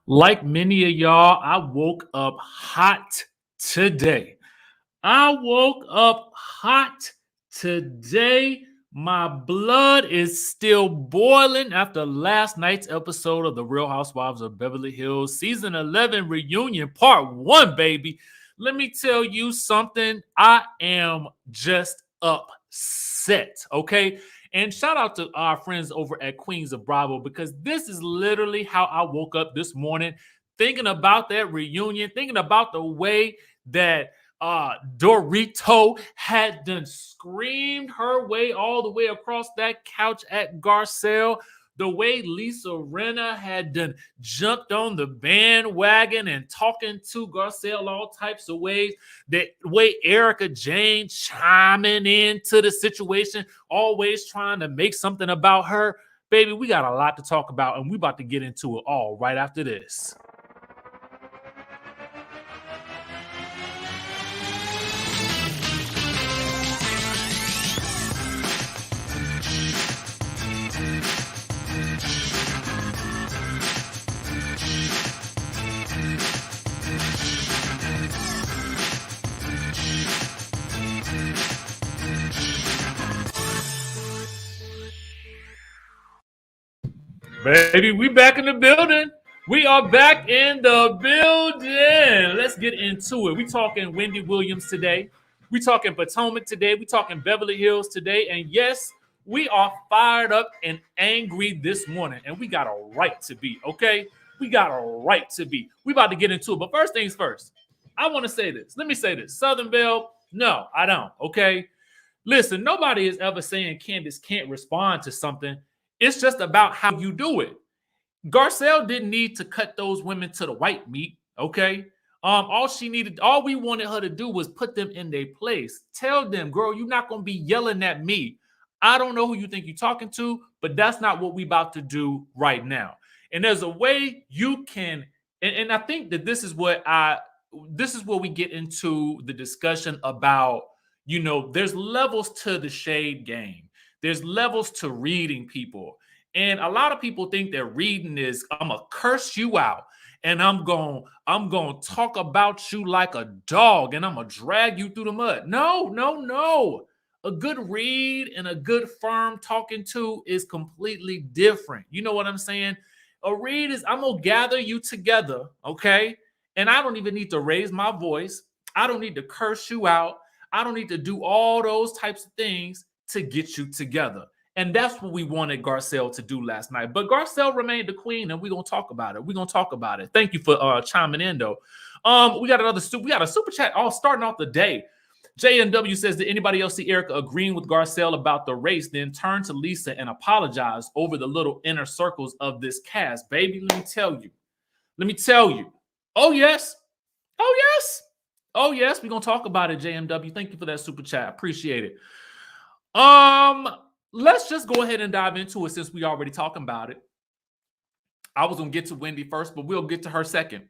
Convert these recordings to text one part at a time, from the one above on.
Like many of y'all, I woke up hot today. I woke up hot today. My blood is still boiling after last night's episode of The Real Housewives of Beverly Hills, season 11 reunion, part one, baby. Let me tell you something. I am just upset, okay? And shout out to our friends over at Queens of Bravo because this is literally how I woke up this morning, thinking about that reunion, thinking about the way that DORIT had done screamed her way all the way across that couch at Garcelle. The way Lisa Rinna had done jumped on the bandwagon and talking to Garcelle all types of ways. The way Erica Jane chiming into the situation, always trying to make something about her. Baby, we got a lot to talk about, and we about to get into it all right after this. Baby, we back in the building. We are back in the building. Let's get into it. We talking Wendy Williams today. We talking Potomac today. We talking Beverly Hills today. And yes, we are fired up and angry this morning. And we got a right to be, okay? We got a right to be. We about to get into it. But first things first, I want to say this. Let me say this. Southern Belle, no, I don't, okay? Listen, nobody is ever saying Candiace can't respond to something. It's just about how you do it. Garcelle didn't need to cut those women to the white meat, okay? All we wanted her to do was put them in their place. Tell them, girl, you're not gonna be yelling at me. I don't know who you think you're talking to, but that's not what we about to do right now. And there's a way you can, and I think that this is where we get into the discussion about, there's levels to the shade game. There's levels to reading people. And a lot of people think that reading is, I'm going to curse you out and I'm going to talk about you like a dog and I'm going to drag you through the mud. No. A good read and a good firm talking to is completely different. You know what I'm saying? A read is, I'm going to gather you together, okay? And I don't even need to raise my voice. I don't need to curse you out. I don't need to do all those types of things to get you together. And that's what we wanted Garcelle to do last night. But Garcelle remained the queen, and we're going to talk about it. Thank you for chiming in, though. We got a super chat all starting off the day. JNW says, did anybody else see Erica agreeing with Garcelle about the race, then turn to Lisa and apologize over the little inner circles of this cast? Baby, let me tell you. Oh, yes. We're going to talk about it, JMW. Thank you for that super chat. Appreciate it. Let's just go ahead and dive into it since we already talking about it. I was gonna get to Wendy first, but we'll get to her second.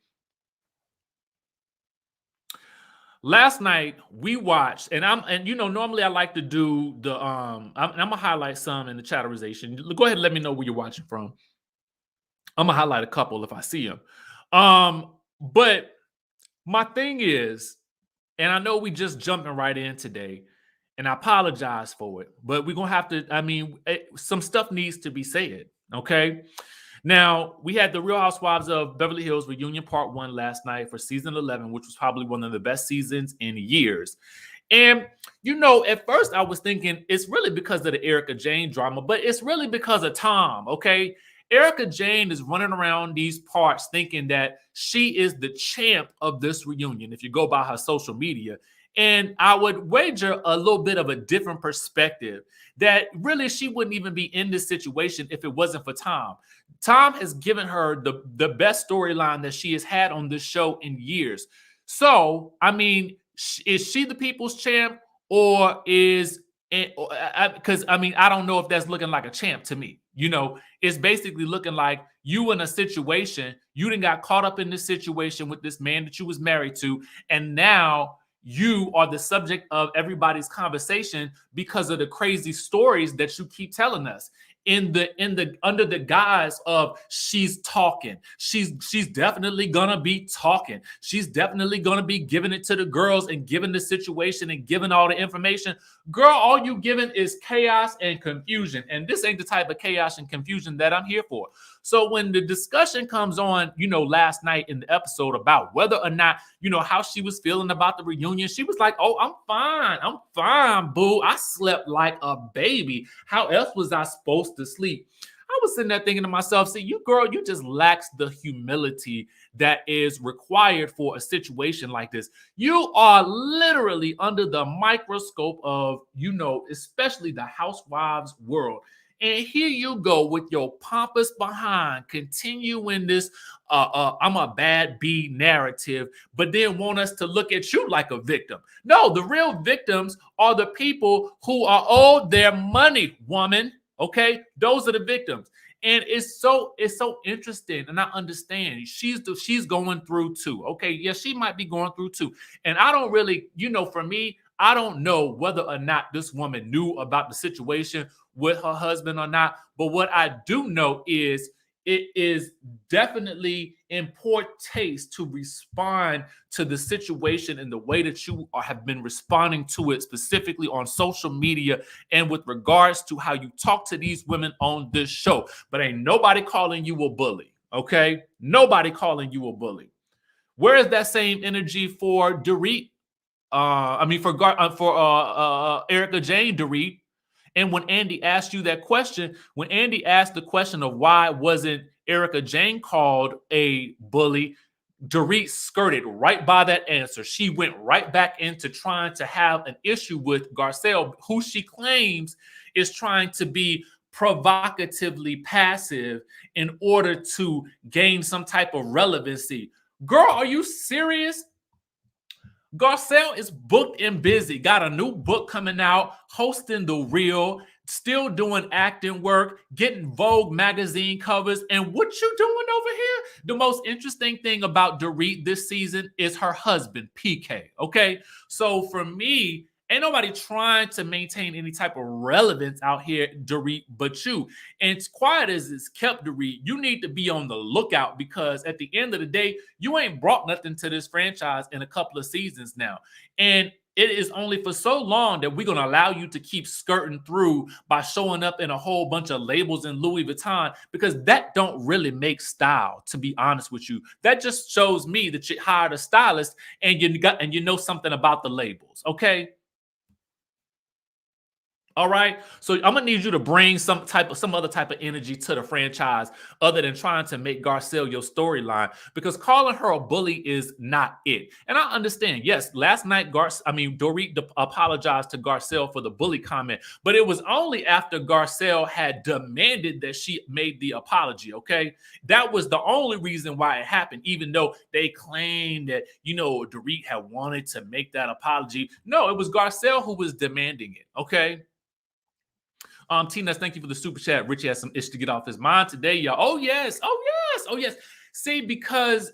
Last night we watched, and normally I like to do the I'm gonna highlight some in the chatterization. Go ahead and let me know where you're watching from. I'm gonna highlight a couple if I see them. But my thing is, and I know we just jumping right in today. And I apologize for it, but we're going to have to, some stuff needs to be said, okay? Now, we had the Real Housewives of Beverly Hills reunion part one last night for season 11, which was probably one of the best seasons in years. And, at first I was thinking it's really because of the Erica Jane drama, but it's really because of Tom, okay? Erica Jane is running around these parts thinking that she is the champ of this reunion, if you go by her social media. And I would wager a little bit of a different perspective that really she wouldn't even be in this situation if it wasn't for Tom. Tom has given her the best storyline that she has had on this show in years. So, is she the people's champ or is it? Because I don't know if that's looking like a champ to me. It's basically looking like you in a situation, you done got caught up in this situation with this man that you was married to, and now you are the subject of everybody's conversation because of the crazy stories that you keep telling us under the guise of she's talking. She's definitely gonna be talking. She's definitely gonna be giving it to the girls and giving the situation and giving all the information. Girl, all you giving is chaos and confusion. And this ain't the type of chaos and confusion that I'm here for. So when the discussion comes on, last night in the episode about whether or not, how she was feeling about the reunion, she was like, oh, I'm fine, boo. I slept like a baby. How else was I supposed to sleep? I was sitting there thinking to myself, see, you just lacks the humility that is required for a situation like this. You are literally under the microscope of, especially the housewives world. And here you go with your pompous behind, continuing this I'm a bad bee narrative, but then want us to look at you like a victim. No, the real victims are the people who are owed their money, woman. Okay, those are the victims. And it's so interesting, and I understand she's going through too. Okay, yes, she might be going through too. And I don't really, for me, I don't know whether or not this woman knew about the situation with her husband or not. But what I do know is it is definitely in poor taste to respond to the situation in the way that you have been responding to it, specifically on social media and with regards to how you talk to these women on this show. But ain't nobody calling you a bully, okay? Nobody calling you a bully. Where is that same energy for DORIT? For Erica Jane DORIT. And when Andy asked you that question, when Andy asked the question of why wasn't Erica Jane called a bully, DORIT skirted right by that answer. She went right back into trying to have an issue with Garcelle, who she claims is trying to be provocatively passive in order to gain some type of relevancy. Girl, are you serious? Garcelle is booked and busy, got a new book coming out, hosting The Real, still doing acting work, getting Vogue magazine covers. And what you doing over here? The most interesting thing about DORIT this season is her husband, PK, okay? So for me, ain't nobody trying to maintain any type of relevance out here, DORIT, but you. And as quiet as it's kept, DORIT, you need to be on the lookout, because at the end of the day, you ain't brought nothing to this franchise in a couple of seasons now. And it is only for so long that we're going to allow you to keep skirting through by showing up in a whole bunch of labels in Louis Vuitton, because that don't really make style, to be honest with you. That just shows me that you hired a stylist and you know something about the labels, okay? All right. So I'm gonna need you to bring some other type of energy to the franchise other than trying to make Garcelle your storyline, because calling her a bully is not it. And I understand. Yes, last night DORIT apologized to Garcelle for the bully comment, but it was only after Garcelle had demanded that she made the apology. Okay. That was the only reason why it happened, even though they claimed that, DORIT had wanted to make that apology. No, it was Garcelle who was demanding it. Okay. Tina, thank you for the super chat. Richie has some ish to get off his mind today, y'all. Oh, yes. See, because,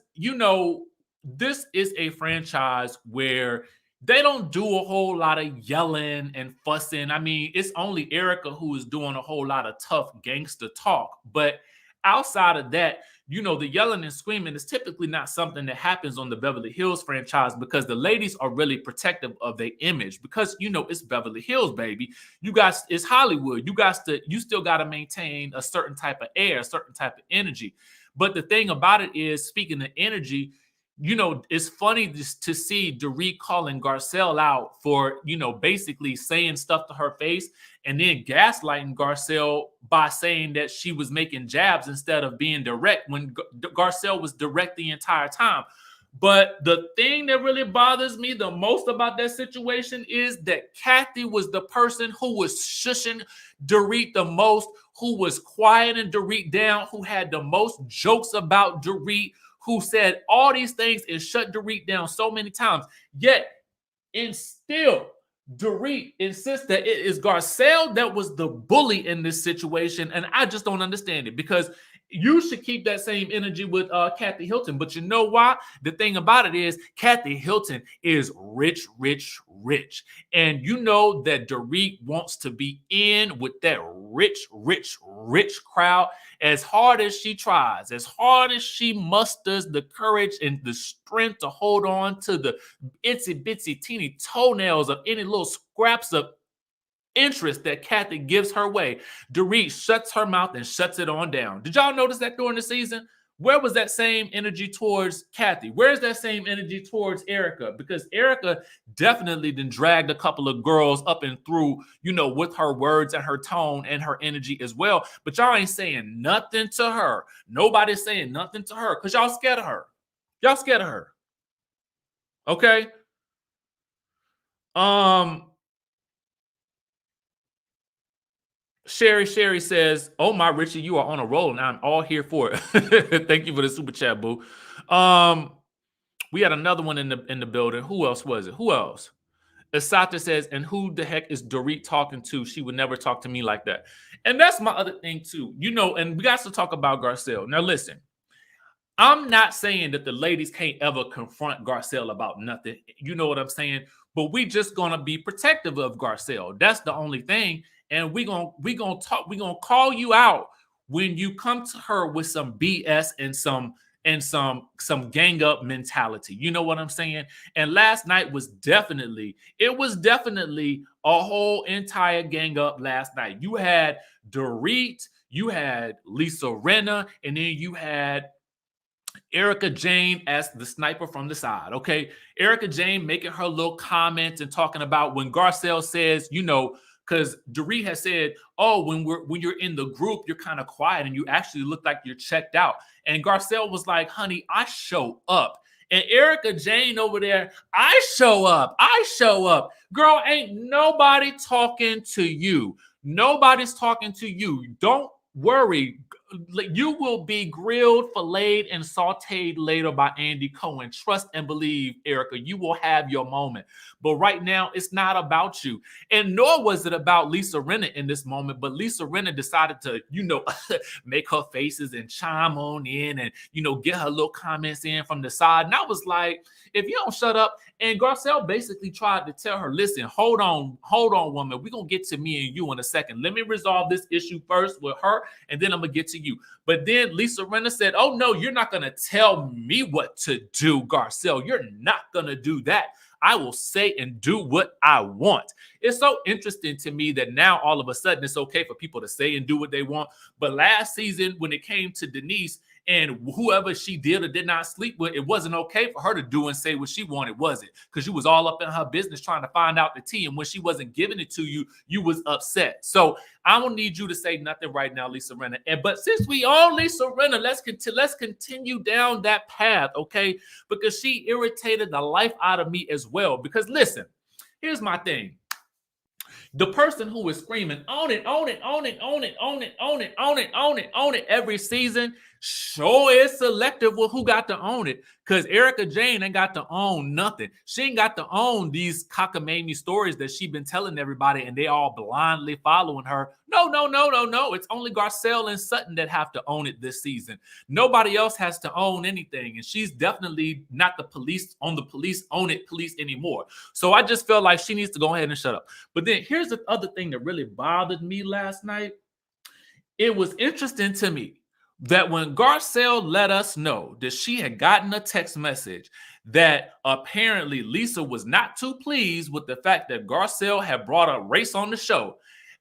this is a franchise where they don't do a whole lot of yelling and fussing. I mean, it's only Erica who is doing a whole lot of tough gangster talk. But outside of that, the yelling and screaming is typically not something that happens on the Beverly Hills franchise, because the ladies are really protective of their image, because, it's Beverly Hills, baby. You guys, it's Hollywood. You still got to maintain a certain type of air, a certain type of energy. But the thing about it is, speaking of energy, it's funny to see DORIT calling Garcelle out for, basically saying stuff to her face and then gaslighting Garcelle by saying that she was making jabs instead of being direct, when Garcelle was direct the entire time. But the thing that really bothers me the most about that situation is that Kathy was the person who was shushing DORIT the most, who was quieting DORIT down, who had the most jokes about DORIT, who said all these things and shut DORIT down so many times. Yet, and still, DORIT insists that it is Garcelle that was the bully in this situation. And I just don't understand it, because You should keep that same energy with Kathy Hilton. But you know why? The thing about it is Kathy Hilton is rich, rich, rich. And you know that Dorit wants to be in with that rich, rich, rich crowd. As hard as she tries, as hard as she musters the courage and the strength to hold on to the itsy bitsy teeny toenails of any little scraps of interest that Kathy gives her way, Dorit shuts her mouth and shuts it on down. Did y'all notice that during the season? Where was that same energy towards Kathy? Where's that same energy towards Erica? Because Erica definitely then dragged a couple of girls up and through, you know, with her words and her tone and her energy as well. But y'all ain't saying nothing to her. Nobody's saying nothing to her because y'all scared of her. Y'all scared of her. Okay? Sherry says, "Oh my Richie, you are on a roll, and I'm all here for it." Thank you for the super chat, boo. We had another one in the building. Who else was it? Who else? Asata says, "And who the heck is Dorit talking to? She would never talk to me like that." And that's my other thing too. You know, and we got to talk about Garcelle. Now listen, I'm not saying that the ladies can't ever confront Garcelle about nothing. You know what I'm saying? But we just gonna be protective of Garcelle. That's the only thing. And we gonna call you out when you come to her with some BS and some gang up mentality. You know what I'm saying? And last night was definitely a whole entire gang up last night. You had Dorit, you had Lisa Rinna, and then you had Erica Jane as the sniper from the side. Okay, Erica Jane making her little comments and talking about when Garcelle says, you know, because Dorit has said, "Oh, when you're in the group, you're kind of quiet and you actually look like you're checked out." And Garcelle was like, "Honey, I show up." And Erica Jane over there, "I show up. I show up." Girl, ain't nobody talking to you. Nobody's talking to you. Don't worry. You will be grilled, filleted, and sauteed later by Andy Cohen. Trust and believe, Erica, you will have your moment. But right now, it's not about you. And nor was it about Lisa Rinna in this moment. But Lisa Rinna decided to, you know, make her faces and chime on in and, you know, get her little comments in from the side. And I was like, if you don't shut up. And Garcelle basically tried to tell her, "Listen, hold on, woman. We're going to get to me and you in a second. Let me resolve this issue first with her, and then I'm going to get to you." But then Lisa Rinna said, "Oh, no, you're not going to tell me what to do, Garcelle. You're not going to do that. I will say and do what I want." It's so interesting to me that now all of a sudden it's okay for people to say and do what they want. But last season, when it came to Denise and whoever she did or did not sleep with, it wasn't okay for her to do and say what she wanted, was it? Because you was all up in her business trying to find out the tea. And when she wasn't giving it to you, you was upset. So I don't need you to say nothing right now, Lisa Rinna. But since we on Lisa Rinna, let's continue down that path, okay? Because she irritated the life out of me as well. Because listen, here's my thing. The person who is screaming, "Own it, own it, own it, own it, own it, own it, own it, own it, own it," every season, sure is selective with who got to own it. Because Erica Jane ain't got to own nothing. She ain't got to own these cockamamie stories that she been telling everybody and they all blindly following her. No. It's only Garcelle and Sutton that have to own it this season. Nobody else has to own anything. And she's definitely not the police own it police anymore. So I just feel like she needs to go ahead and shut up. But then here's the other thing that really bothered me last night. It was interesting to me that when Garcelle let us know that she had gotten a text message that apparently Lisa was not too pleased with the fact that Garcelle had brought up race on the show,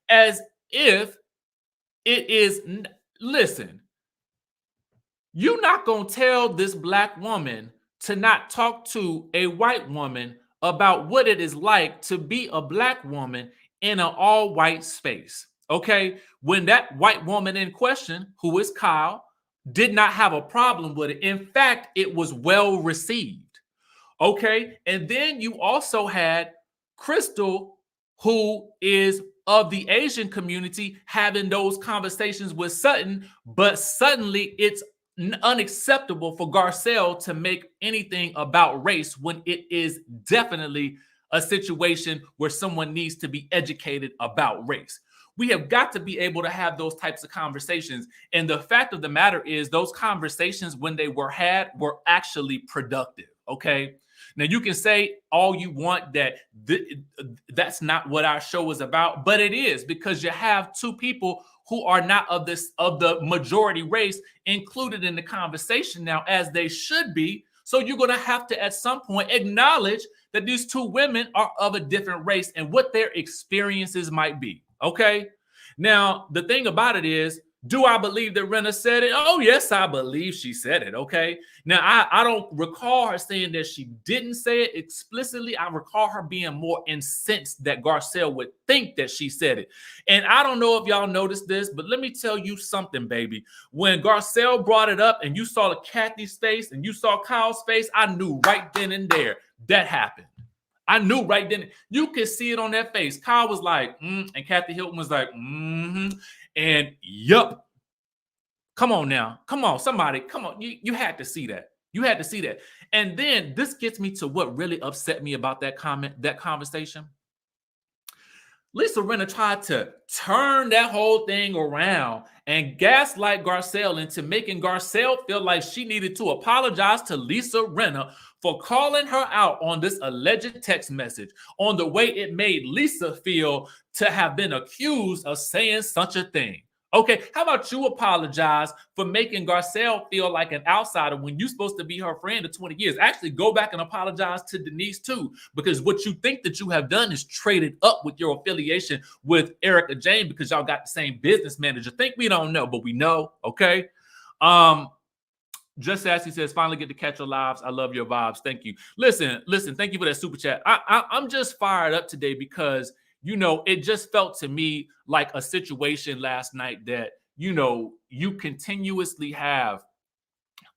as if it is, listen, you're not going to tell this black woman to not talk to a white woman about what it is like to be a black woman in an all-white space. Okay, when that white woman in question, who is Kyle, did not have a problem with it. In fact, it was well received. Okay, and then you also had Crystal, who is of the Asian community, having those conversations with Sutton, but suddenly it's unacceptable for Garcelle to make anything about race when it is definitely a situation where someone needs to be educated about race. We have got to be able to have those types of conversations. And the fact of the matter is, those conversations, when they were had, were actually productive. Okay. Now, you can say all you want that that's not what our show is about, but it is, because you have two people who are not of the majority race included in the conversation now, as they should be. So you're going to have to, at some point, acknowledge that these two women are of a different race and what their experiences might be. Okay. Now, the thing about it is, do I believe that Rena said it? Oh, yes, I believe she said it. Okay. Now, I don't recall her saying that she didn't say it explicitly. I recall her being more incensed that Garcelle would think that she said it. And I don't know if y'all noticed this, but let me tell you something, baby. When Garcelle brought it up and you saw Kathy's face and you saw Kyle's face, I knew right then and there that happened. I knew right then. You could see it on their face. Kyle was like, and Kathy Hilton was like, and yup. Come on now. Come on, somebody. Come on. You had to see that. You had to see that. And then this gets me to what really upset me about that conversation. Lisa Rinna tried to turn that whole thing around and gaslight Garcelle into making Garcelle feel like she needed to apologize to Lisa Rinna for calling her out on this alleged text message, on the way it made Lisa feel to have been accused of saying such a thing. Okay, how about you apologize for making Garcelle feel like an outsider when you're supposed to be her friend of 20 years? Actually, go back and apologize to Denise too, because what you think that you have done is traded up with your affiliation with Erica Jane because y'all got the same business manager. Think we don't know, but we know, okay? Just as he says, finally get to catch your lives. I love your vibes. Thank you. Listen, thank you for that super chat. I'm just fired up today because, you know, it just felt to me like a situation last night that, you know, you continuously have,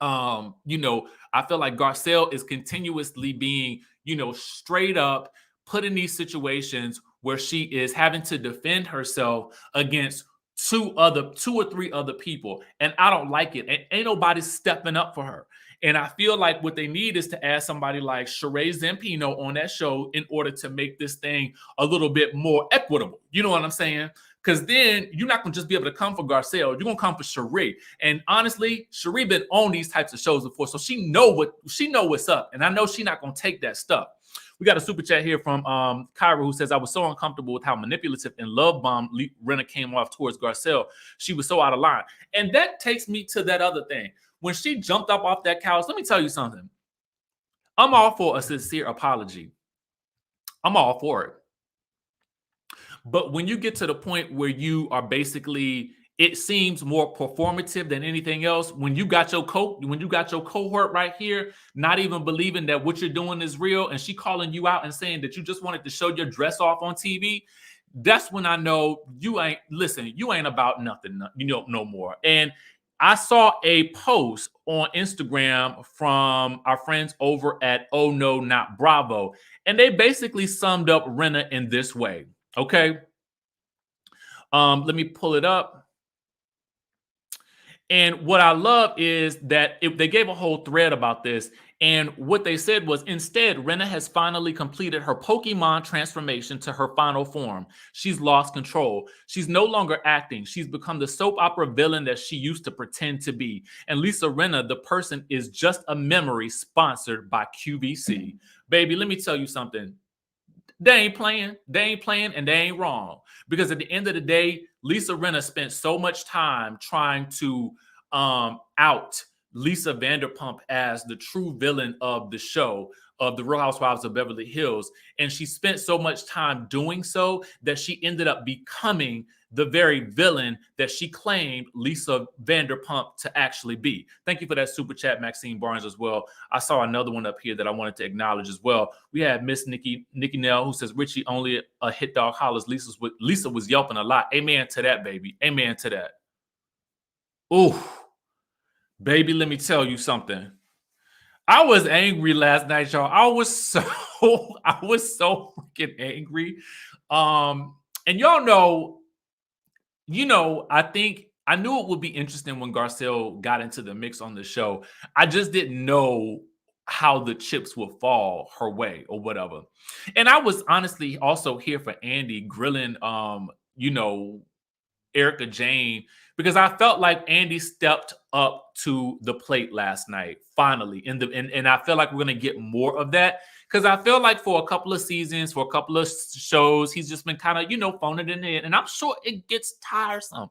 you know, I feel like Garcelle is continuously being, you know, straight up put in these situations where she is having to defend herself against two or three other people. And I don't like it. And ain't nobody stepping up for her. And I feel like what they need is to add somebody like Sheree Zampino on that show in order to make this thing a little bit more equitable. You know what I'm saying? Because then you're not going to just be able to come for Garcelle. You're going to come for Sheree. And honestly, Sheree been on these types of shows before. So she know what's up. And I know she's not going to take that stuff. We got a super chat here from Kyra, who says, I was so uncomfortable with how manipulative and love bomb Rinna came off towards Garcelle. She was so out of line. And that takes me to that other thing. When she jumped up off that couch, let me tell you something. I'm all for a sincere apology. I'm all for it. But when you get to the point where you are basically, it seems more performative than anything else. When you got your cohort right here, not even believing that what you're doing is real, and she calling you out and saying that you just wanted to show your dress off on TV, that's when I know you ain't about nothing, you know, no more. And I saw a post on Instagram from our friends over at Oh No Not Bravo, and they basically summed up Rinna in this way. Okay. Let me pull it up. And what I love is that they gave a whole thread about this. And what they said was, instead, Rinna has finally completed her Pokemon transformation to her final form. She's lost control. She's no longer acting. She's become the soap opera villain that she used to pretend to be. And Lisa Rinna, the person, is just a memory sponsored by QVC. Baby, let me tell you something. They ain't playing, and they ain't wrong. Because at the end of the day, Lisa Rinna spent so much time trying to out Lisa Vanderpump as the true villain of the show, of the Real Housewives of Beverly Hills. And she spent so much time doing so that she ended up becoming the very villain that she claimed Lisa Vanderpump to actually be. Thank you for that super chat, Maxine Barnes, as well. I saw another one up here that I wanted to acknowledge as well. We had Miss Nikki Nell, who says, Richie, only a hit dog hollers. Lisa was yelping a lot. Amen to that, baby. Amen to that. Ooh, baby, let me tell you something. I was angry last night, y'all. I was so freaking angry. And y'all know, you know, I think I knew it would be interesting when Garcelle got into the mix on the show. I just didn't know how the chips would fall her way or whatever. And I was honestly also here for Andy grilling you know, Erica Jane, because I felt like Andy stepped up to the plate last night, finally. And I feel like we're gonna get more of that. Because I feel like for a couple of seasons, for a couple of shows, he's just been kind of, phoning it in. And I'm sure it gets tiresome.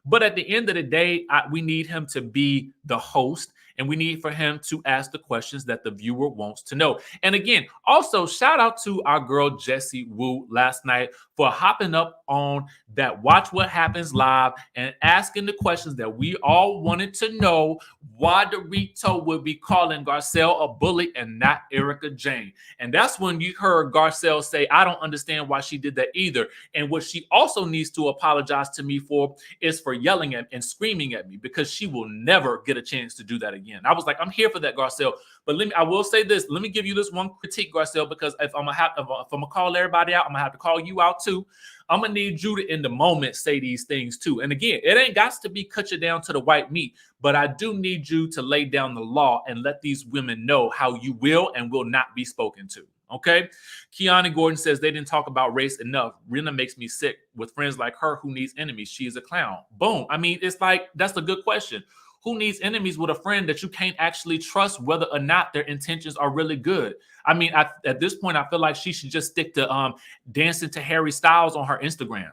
But at the end of the day, we need him to be the host. And we need for him to ask the questions that the viewer wants to know. And again, also shout out to our girl Jessie Wu last night for hopping up on that Watch What Happens Live and asking the questions that we all wanted to know. Why DORIT would be calling Garcelle a bully and not Erica Jane. And that's when you heard Garcelle say, I don't understand why she did that either. And what she also needs to apologize to me for is for yelling at and screaming at me, because she will never get a chance to do that again. I was like, I'm here for that, Garcelle. But I will say this. Let me give you this one critique, Garcelle, because if I'm gonna call everybody out, I'm gonna have to call you out too. I'm gonna need you to, in the moment, say these things too. And again, it ain't got to be cut you down to the white meat, but I do need you to lay down the law and let these women know how you will and will not be spoken to. Okay. Kiana Gordon says they didn't talk about race enough. Rena makes me sick with friends like her. Who needs enemies? She is a clown. Boom. I mean, it's like, that's a good question. Who needs enemies with a friend that you can't actually trust whether or not their intentions are really good? I mean, at this point, I feel like she should just stick to dancing to Harry Styles on her Instagram.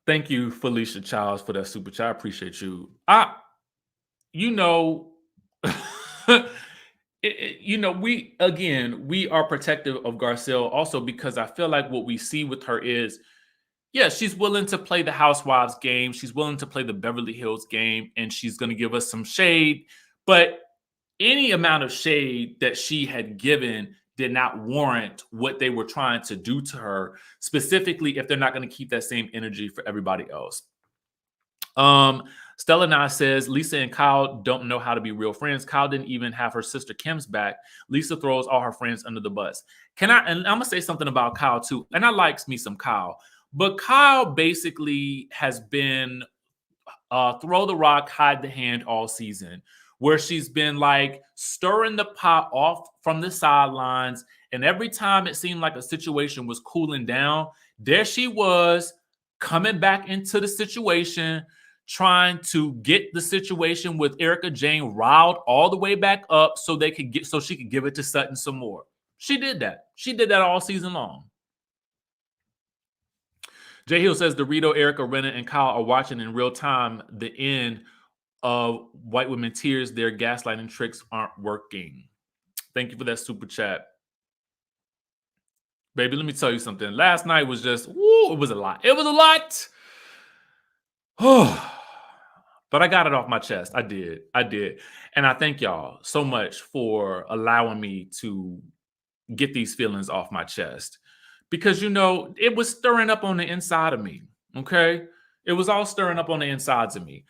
Thank you, Felicia Childs, for that super chat. I appreciate you. We are protective of Garcelle also because I feel like what we see with her is, yeah, she's willing to play the Housewives game. She's willing to play the Beverly Hills game, and she's going to give us some shade. But any amount of shade that she had given did not warrant what they were trying to do to her, specifically if they're not going to keep that same energy for everybody else. Stella Nye says Lisa and Kyle don't know how to be real friends. Kyle didn't even have her sister Kim's back. Lisa throws all her friends under the bus. And I'm gonna say something about Kyle too. And I likes me some Kyle, but Kyle basically has been throw the rock, hide the hand all season, where she's been like stirring the pot off from the sidelines. And every time it seemed like a situation was cooling down, there she was coming back into the situation, trying to get the situation with Erica Jane riled all the way back up so she could give it to Sutton some more. She did that. She did that all season long. Jay Hill says Dorito, Erica, Rena, and Kyle are watching in real time the end of White Women Tears. Their gaslighting tricks aren't working. Thank you for that super chat. Baby, let me tell you something. Last night was just, it was a lot. It was a lot. But I got it off my chest. I did. And I thank y'all so much for allowing me to get these feelings off my chest. Because, it was stirring up on the inside of me. Okay? It was all stirring up on the insides of me.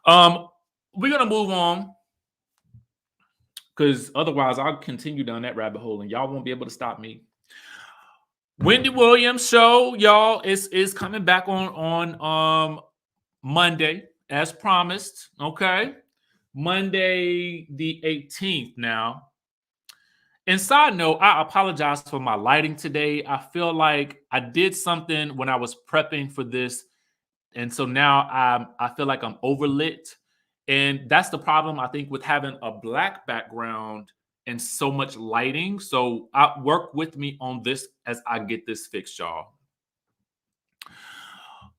We're going to move on. Because otherwise, I'll continue down that rabbit hole and y'all won't be able to stop me. Wendy Williams show, y'all, is coming back on Monday, as promised. Okay. Monday the 18th now. And side note, I apologize for my lighting today. I feel like I did something when I was prepping for this. And so now I feel like I'm overlit. And that's the problem, I think, with having a black background and so much lighting. So work with me on this as I get this fixed, y'all.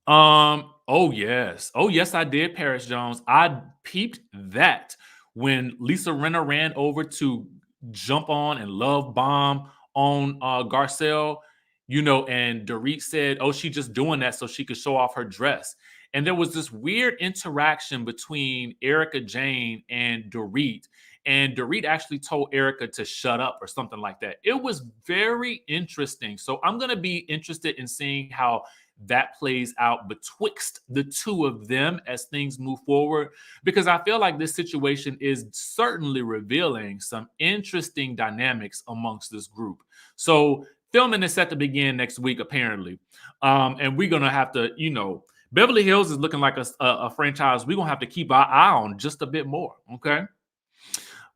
Oh yes, I did, Paris Jones. I peeped that when Lisa Rinna ran over to jump on and love bomb on Garcelle, and Dorit said, oh, she just doing that so she could show off her dress. And there was this weird interaction between Erica Jane and Dorit. And Dorit actually told Erica to shut up or something like that. It was very interesting. So I'm going to be interested in seeing how that plays out betwixt the two of them as things move forward, because I feel like this situation is certainly revealing some interesting dynamics amongst this group. So filming is set to begin next week, apparently. And we're going to have to, Beverly Hills is looking like a franchise we're going to have to keep our eye on just a bit more. Okay.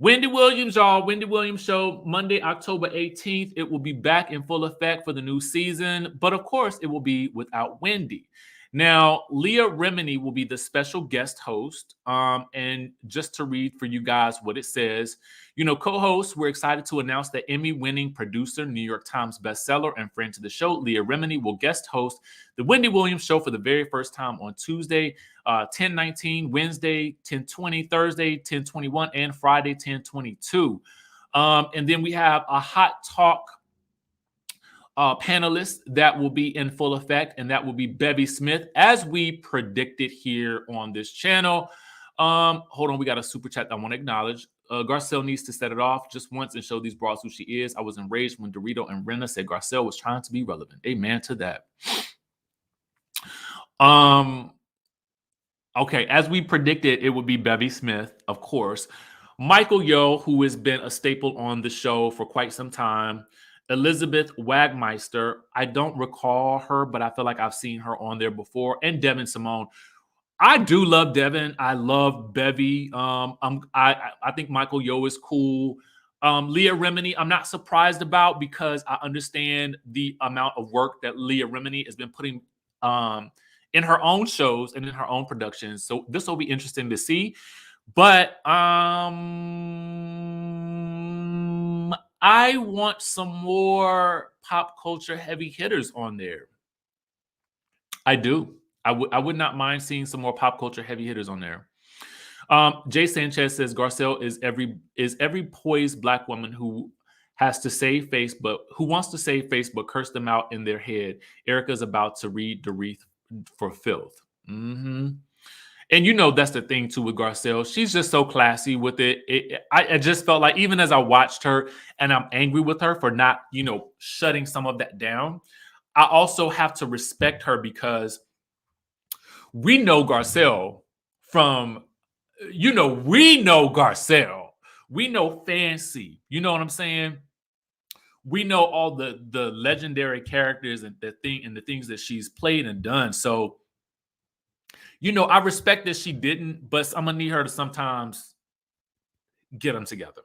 Wendy Williams, y'all. Wendy Williams show Monday, October 18th. It will be back in full effect for the new season, but of course, it will be without Wendy. Now, Leah Remini will be the special guest host. And just to read for you guys what it says, co-host, we're excited to announce that Emmy-winning producer, New York Times bestseller, and friend to the show, Leah Remini, will guest host the Wendy Williams show for the very first time on Tuesday, 10:19, Wednesday, 10:20, Thursday, 10:21, and Friday, 10:22. And then we have a hot talk panelist that will be in full effect, and that will be Bevy Smith, as we predicted here on this channel. Hold on, we got a super chat I want to acknowledge. Garcelle needs to set it off just once and show these bras who she is. I was enraged when Dorito and Rena said Garcelle was trying to be relevant. Amen to that. Okay, as we predicted, it would be Bevy Smith, of course. Michael Yo, who has been a staple on the show for quite some time. Elizabeth Wagmeister. I don't recall her, but I feel like I've seen her on there before. And Devin Simone. I do love Devin. I love Bevy. I think Michael Yo is cool. Leah Remini, I'm not surprised about, because I understand the amount of work that Leah Remini has been putting in her own shows and in her own productions. So this will be interesting to see. But I want some more pop culture heavy hitters on there. I do. I would not mind seeing some more pop culture heavy hitters on there. Jay Sanchez says Garcelle is every poised Black woman who has to save face, but who wants to save face, but curse them out in their head. Erica's about to read DORIT for filth. And that's the thing too with Garcelle. She's just so classy with it. I just felt like, even as I watched her, and I'm angry with her for not, shutting some of that down, I also have to respect her, because we know Garcelle from, we know Garcelle. We know Fancy. You know what I'm saying? We know all the legendary characters and the things that she's played and done. So, I respect that she didn't, but I'm gonna need her to sometimes get them together.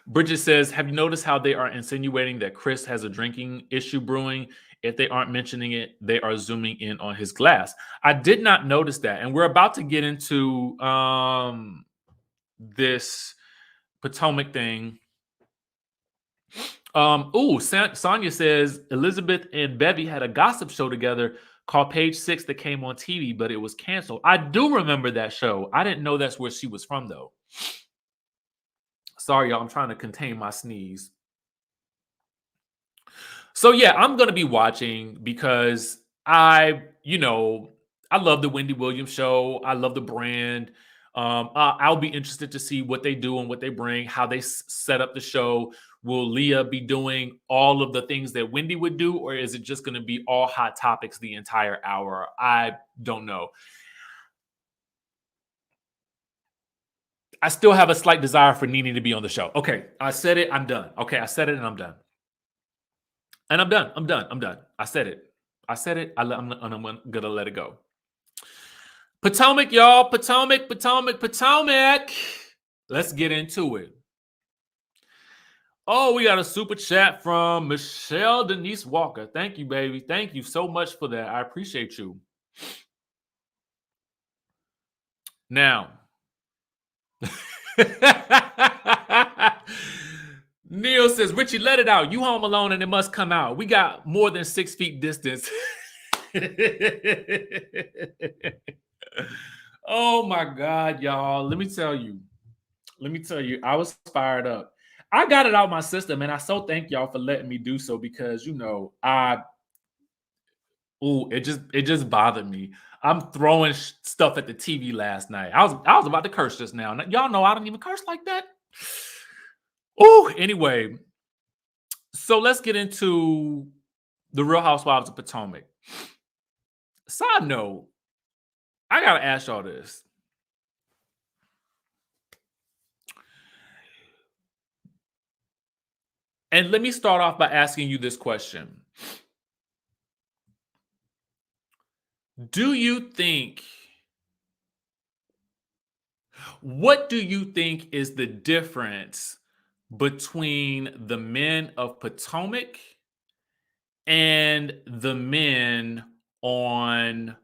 Bridget says, have you noticed how they are insinuating that Chris has a drinking issue brewing? If they aren't mentioning it, they are zooming in on his glass. I did not notice that. And we're about to get into this Potomac thing. Sonia says Elizabeth and Bevy had a gossip show together called Page 6 that came on TV, but it was canceled. I do remember that show. I didn't know that's where she was from, though. Sorry, y'all. I'm trying to contain my sneeze. So, yeah, I'm going to be watching, because I love the Wendy Williams show. I love the brand. I'll be interested to see what they do and what they bring, how they set up the show. Will Leah be doing all of the things that Wendy would do, or is it just going to be all hot topics the entire hour? I don't know. I still have a slight desire for Nene to be on the show. Okay, I said it. I'm done. Okay, I said it and I'm done. And I'm done. I'm done. I said it. I'm going to let it go. Potomac, y'all. Potomac. Let's get into it. Oh, we got a super chat from Michelle Denise Walker. Thank you, baby. Thank you so much for that. I appreciate you. Now, Neil says, Richie, let it out. You home alone and it must come out. We got more than 6 feet distance. Oh my God, y'all. Let me tell you, I was fired up. I got it out my system, and I so thank y'all for letting me do so, because it just bothered me. I'm throwing stuff at the TV last night. I was about to curse just now. Y'all know I don't even curse like that. Oh, anyway. So let's get into the Real Housewives of Potomac. Side note, I gotta ask y'all this. And let me start off by asking you this question. Do you think What do you think is the difference between the men of Potomac and the men on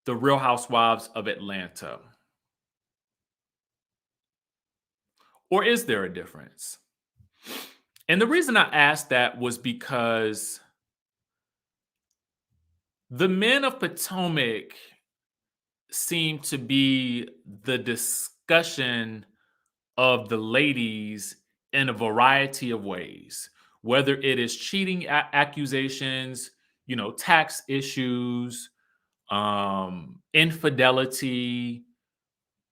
the Real Housewives of Atlanta? Or is there a difference? And the reason I asked that was because the men of Potomac seem to be the discussion of the ladies in a variety of ways, whether it is cheating accusations, tax issues, infidelity,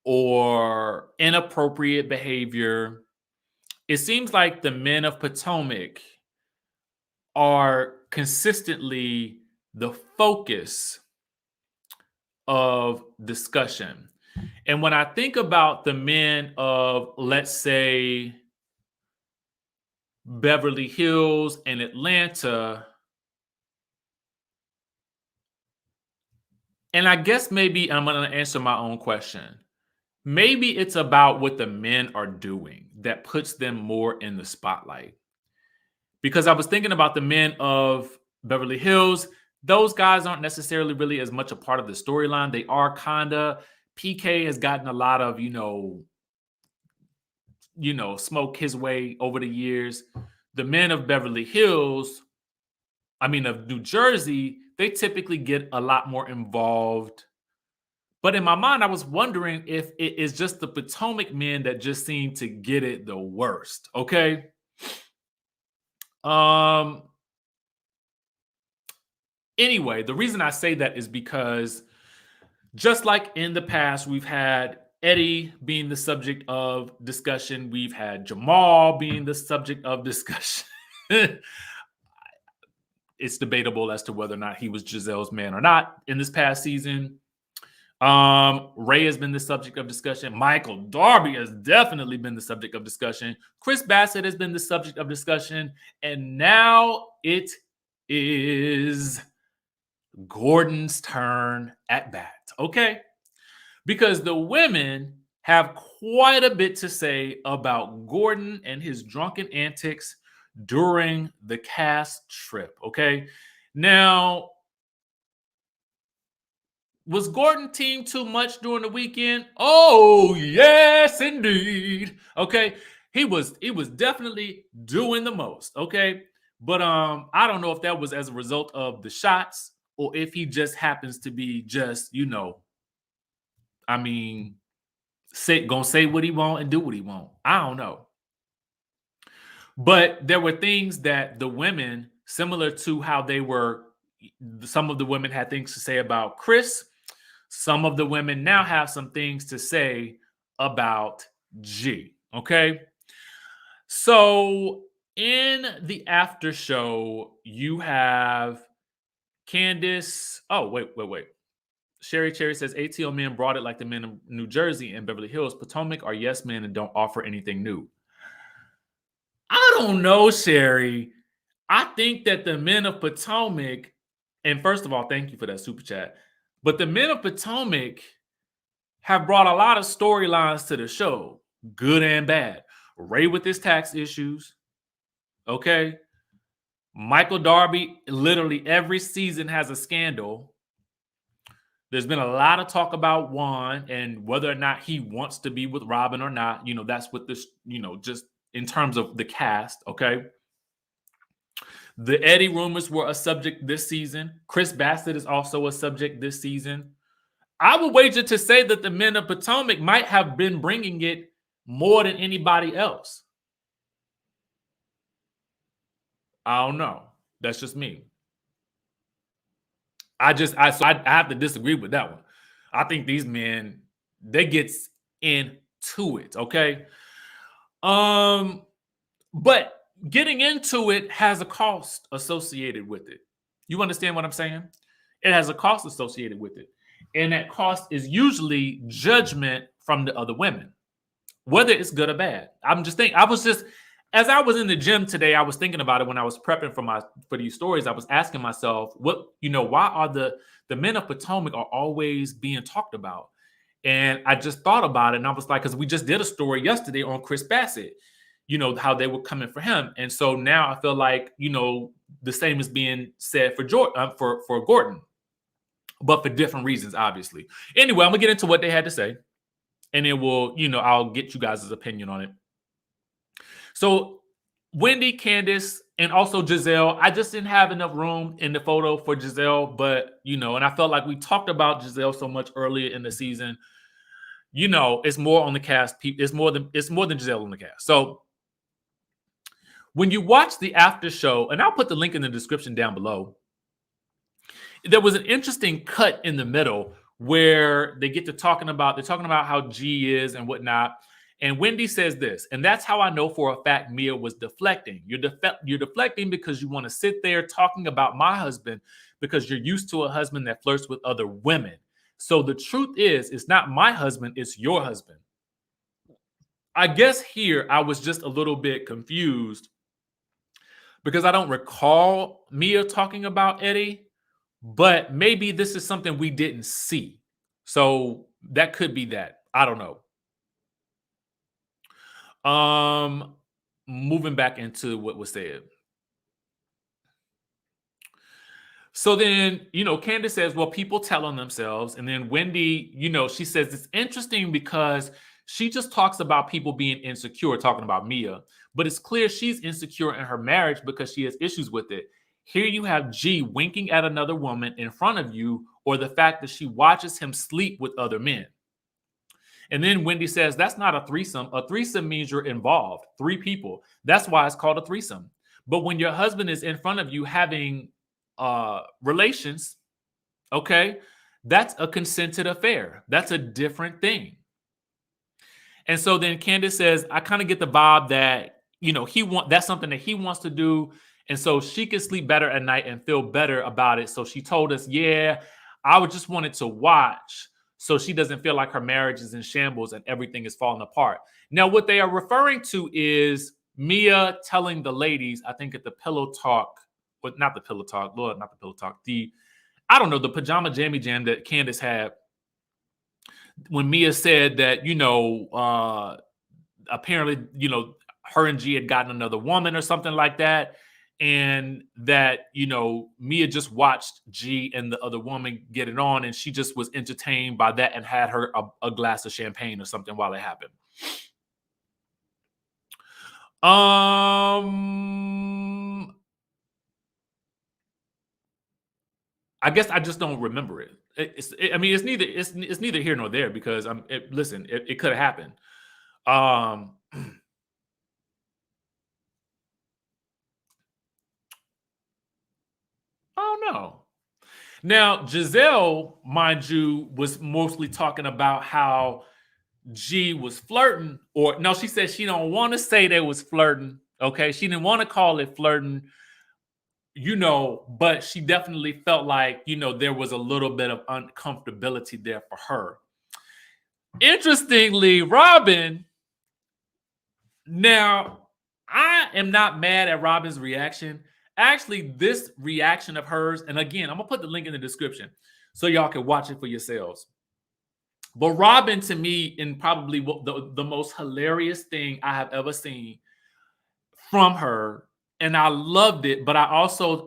or inappropriate behavior. It seems like the men of Potomac are consistently the focus of discussion. And when I think about the men of, let's say, Beverly Hills and Atlanta, and I guess maybe I'm going to answer my own question. Maybe it's about what the men are doing that puts them more in the spotlight. Because I was thinking about the men of Beverly Hills. Those guys aren't necessarily really as much a part of the storyline. They are kinda. PK has gotten a lot of, smoke his way over the years. The men of Beverly Hills, of New Jersey, they typically get a lot more involved. But in my mind, I was wondering if it is just the Potomac men that just seem to get it the worst. Okay. Anyway, the reason I say that is because just like in the past, we've had Eddie being the subject of discussion. We've had Jamal being the subject of discussion. It's debatable as to whether or not he was Giselle's man or not in this past season. Ray has been the subject of discussion. Michael Darby has definitely been the subject of discussion. Chris Bassett has been the subject of discussion. And now it is Gordon's turn at bat. Okay? Because the women have quite a bit to say about Gordon and his drunken antics during the cast trip. Okay? Now, was Gordon team too much during the weekend? Oh, yes, indeed. Okay. He was definitely doing the most. Okay. But I don't know if that was as a result of the shots or if he just happens to be just, gonna say what he want and do what he want. I don't know. But there were things that the women, similar to how some of the women had things to say about Chris. Some of the women now have some things to say about G. Okay. So in the after show, you have Candiace. Oh, wait. Sherry Cherry says ATL men brought it like the men of New Jersey and Beverly Hills. Potomac are yes men and don't offer anything new. I don't know, Sherry. I think that the men of Potomac, and first of all, thank you for that super chat. But the men of Potomac have brought a lot of storylines to the show, good and bad. Ray with his tax issues, okay? Michael Darby, literally every season has a scandal. There's been a lot of talk about Juan and whether or not he wants to be with Robin or not. That's what this, just in terms of the cast, okay? The Eddie rumors were a subject this season. Chris Bassett is also a subject this season. I would wager to say that the men of Potomac might have been bringing it more than anybody else. I don't know. That's just me. I have to disagree with that one. I think these men, they get into it, okay? But getting into it has a cost associated with it. You understand what I'm saying? It has a cost associated with it. And that cost is usually judgment from the other women, whether it's good or bad. As I was in the gym today, I was thinking about it when I was prepping for these stories. I was asking myself, why are the men of Potomac are always being talked about? And I just thought about it, and I was like, because we just did a story yesterday on Chris Bassett, how they were coming for him. And so now I feel like, the same is being said for for Gordon, but for different reasons, obviously. Anyway, I'm gonna get into what they had to say, and then I'll get you guys' opinion on it. So Wendy, Candiace, and also Giselle. I just didn't have enough room in the photo for Giselle, but and I felt like we talked about Giselle so much earlier in the season. It's more on the cast. It's more than Giselle on the cast. So when you watch the after show, and I'll put the link in the description down below, there was an interesting cut in the middle where they get to talking about how G is and whatnot. And Wendy says this, and that's how I know for a fact Mia was deflecting. You're deflecting because you want to sit there talking about my husband because you're used to a husband that flirts with other women. So the truth is, it's not my husband, it's your husband. I guess here I was just a little bit confused because I don't recall Mia talking about Eddie, but maybe this is something we didn't see. So that could be that. I don't know. Moving back into what was said. So then, Candiace says, well, people tell on themselves. And then Wendy, she says it's interesting because she just talks about people being insecure, talking about Mia. But it's clear she's insecure in her marriage because she has issues with it. Here you have G winking at another woman in front of you, or the fact that she watches him sleep with other men. And then Wendy says, that's not a threesome. A threesome means you're involved. 3 people. That's why it's called a threesome. But when your husband is in front of you having relations, okay, that's a consented affair. That's a different thing. And so then Candiace says, I kind of get the vibe that, that's something that he wants to do. And so she can sleep better at night and feel better about it. So she told us, yeah, I would just wanted to watch so she doesn't feel like her marriage is in shambles and everything is falling apart. Now, what they are referring to is Mia telling the ladies, I think at the pillow talk, but not the pillow talk, Lord, not the pillow talk, the pajama jammy jam that Candiace had, when Mia said that, apparently, her and G had gotten another woman or something like that. And that, Mia just watched G and the other woman get it on, and she just was entertained by that and had her a glass of champagne or something while it happened. I guess I just don't remember it. It's neither here nor there because listen, it could have happened. I don't know. Now, Giselle, mind you, was mostly talking about how G was flirting, or no, she said she don't want to say they was flirting. Okay, she didn't want to call it flirting, but she definitely felt like, there was a little bit of uncomfortability there for her. Interestingly, Robin, now I am not mad at Robin's reaction. Actually, this reaction of hers, and again, I'm gonna put the link in the description so y'all can watch it for yourselves. But Robin, to me, in probably the most hilarious thing I have ever seen from her, and I loved it, but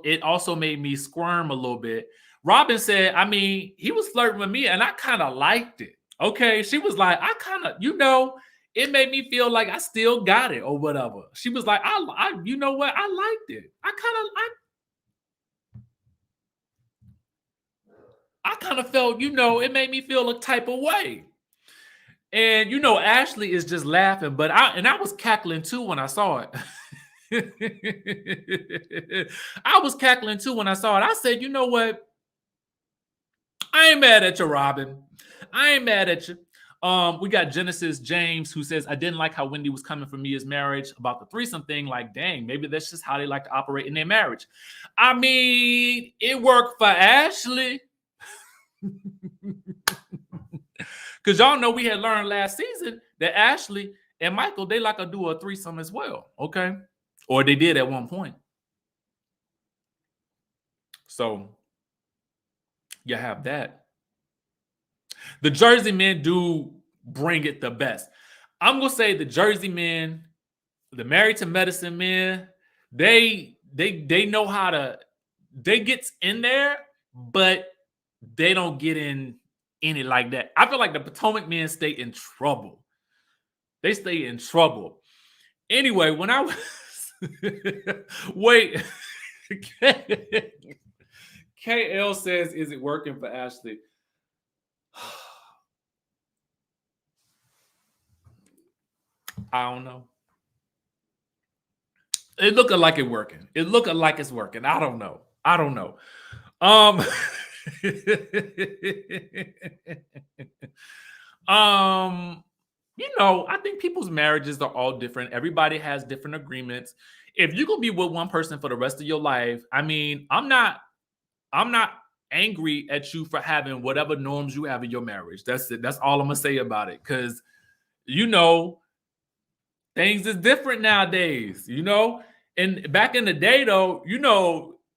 it also made me squirm a little bit. Robin said, he was flirting with me, and I kind of liked it. Okay, she was like, I kind of, it made me feel like I still got it or whatever. She was like, I you know what? I liked it. I kind of felt, it made me feel a type of way. And Ashley is just laughing, but I was cackling too when I saw it. I was cackling too when I saw it. I said, you know what? I ain't mad at you, Robin. I ain't mad at you. We got Genesis James who says, I didn't like how Wendy was coming for Mia's marriage about the threesome thing. Like, dang, maybe that's just how they like to operate in their marriage. It worked for Ashley. Because y'all know we had learned last season that Ashley and Michael, they like to do a threesome as well, okay? Or they did at one point. So you have that. The Jersey men do bring it the best. I'm gonna say the Jersey men, the Married to Medicine men, they know how to. They get in there, but they don't get in it like that. I feel like the Potomac men stay in trouble. They stay in trouble. Anyway, when I was wait, KL says, "Is it working for Ashley?" I don't know. It looking like it working. It looking like it's working. I don't know. I don't know. I think people's marriages are all different. Everybody has different agreements. If you're gonna be with one person for the rest of your life, I mean, I'm not angry at you for having whatever norms you have in your marriage. That's it. That's all I'm gonna say about it. Cause things is different nowadays, And back in the day, though,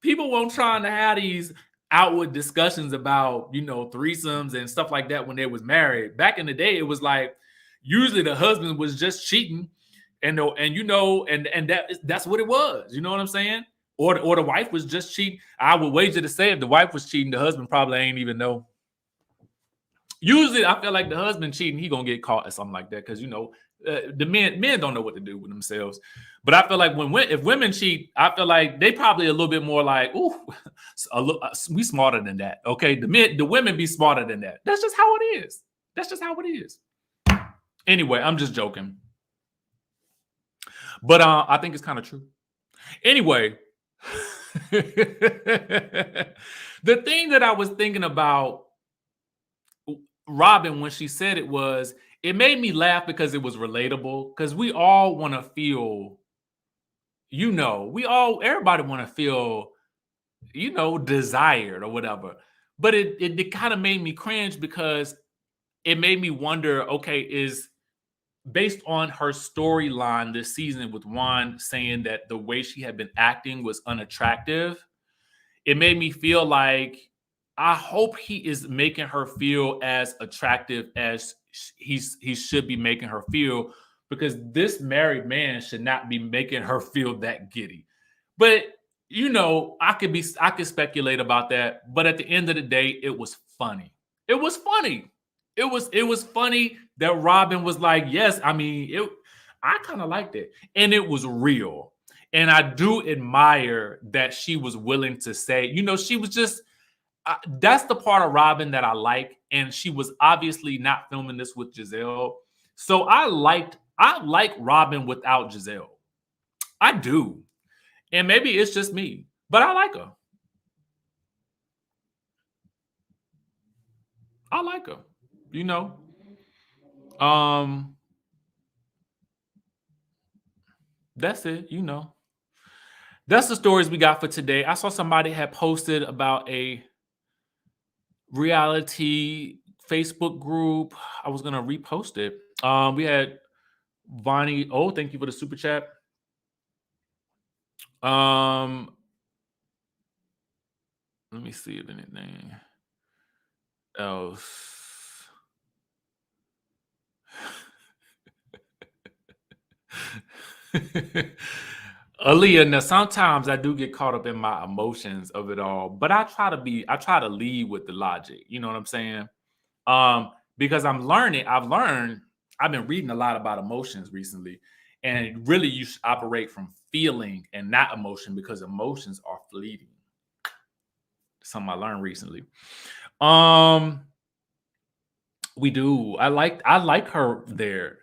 people weren't trying to have these outward discussions about, threesomes and stuff like that when they was married. Back in the day, it was like usually the husband was just cheating, and that's what it was. You know what I'm saying? Or the wife was just cheating. I would wager to say if the wife was cheating, the husband probably ain't even know. Usually, I feel like the husband cheating, he gonna get caught or something like that because the men don't know what to do with themselves. But I feel like if women cheat, I feel like they probably a little bit more like, ooh, we smarter than that. Okay, the women be smarter than that. That's just how it is. That's just how it is. Anyway, I'm just joking, but I think it's kind of true. Anyway, the thing that I was thinking about Robin when she said it made me laugh because it was relatable. Because we all want to feel, everybody want to feel, desired or whatever. But it kind of made me cringe because it made me wonder, okay, is based on her storyline this season with Juan saying that the way she had been acting was unattractive, it made me feel like I hope he is making her feel as attractive as he should be making her feel, because this married man should not be making her feel that giddy. But I could speculate about that. But at the end of the day, it was funny. It was funny. It was funny that Robin was like, yes, I mean, I kind of liked it. And it was real. And I do admire that she was willing to say, she was just, that's the part of Robin that I like. And she was obviously not filming this with Giselle. So I like Robin without Giselle. I do. And maybe it's just me, but I like her. I like her, That's it, That's the stories we got for today. I saw somebody had posted about a reality Facebook group. I was gonna repost it. We had Vonnie. Oh, thank you for the super chat. Let me see if anything else. Aaliyah, now sometimes I do get caught up in my emotions of it all, but I try to lead with the logic. You know what I'm saying? Because I've been reading a lot about emotions recently, and really you should operate from feeling and not emotion, because emotions are fleeting. Something I learned recently. We do. I like her there.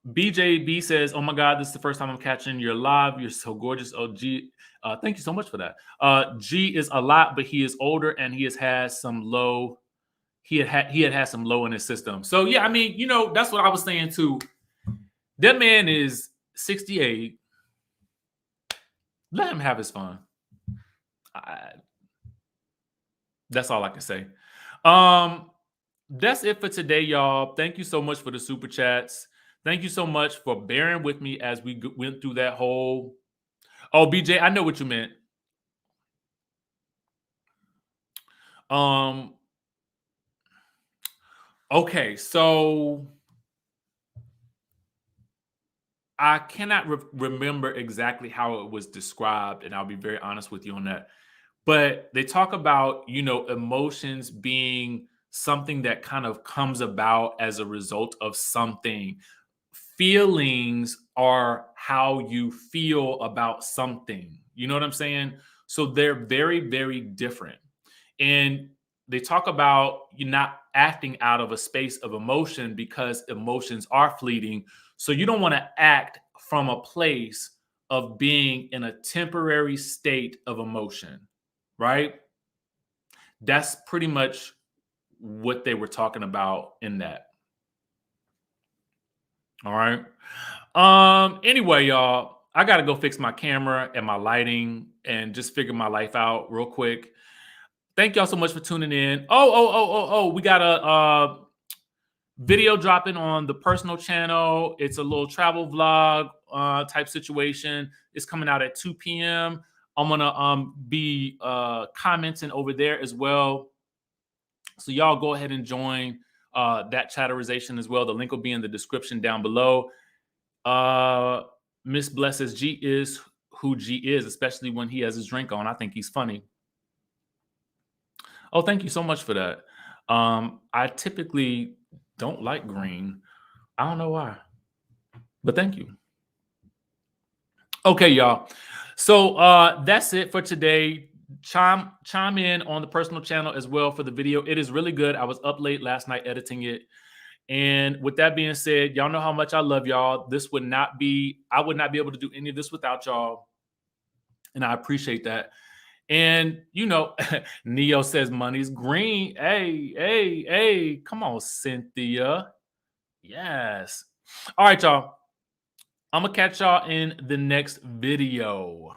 BJB says, "Oh my God, this is the first time I'm catching your live. You're so gorgeous." Oh, G, thank you so much for that. G is a lot, but he is older and he had some low. He had some low in his system. So yeah, I mean, that's what I was saying too. That man is 68. Let him have his fun. That's all I can say. That's it for today, y'all. Thank you so much for the super chats. Thank you so much for bearing with me as we went through that whole. Oh, BJ, I know what you meant. Okay, so I cannot remember exactly how it was described, and I'll be very honest with you on that. But they talk about, emotions being something that kind of comes about as a result of something. Feelings are how you feel about something. You know what I'm saying? So they're very, very different. And they talk about you not acting out of a space of emotion because emotions are fleeting. So you don't want to act from a place of being in a temporary state of emotion, right? That's pretty much what they were talking about in that. All right. Anyway, y'all, I gotta go fix my camera and my lighting and just figure my life out real quick. Thank y'all so much for tuning in. Oh, we got a video dropping on the personal channel. It's a little travel vlog type situation. It's coming out at 2 p.m. I'm gonna be commenting over there as well. So y'all go ahead and join that chatterization as well. The link will be in the description down below. Miss Blesses G is who G is, especially when he has his drink on. I think he's funny. Oh, thank you so much for that. I typically don't like green. I don't know why, but thank you. Okay, y'all. So that's it for today. Chime in on the personal channel as well for the video. It is really good. I was up late last night editing it. And with that being said, y'all know how much I love y'all. I would not be able to do any of this without y'all. And I appreciate that. And Neo says money's green. Hey, come on, Cynthia. Yes. All right, y'all. I'm gonna catch y'all in the next video.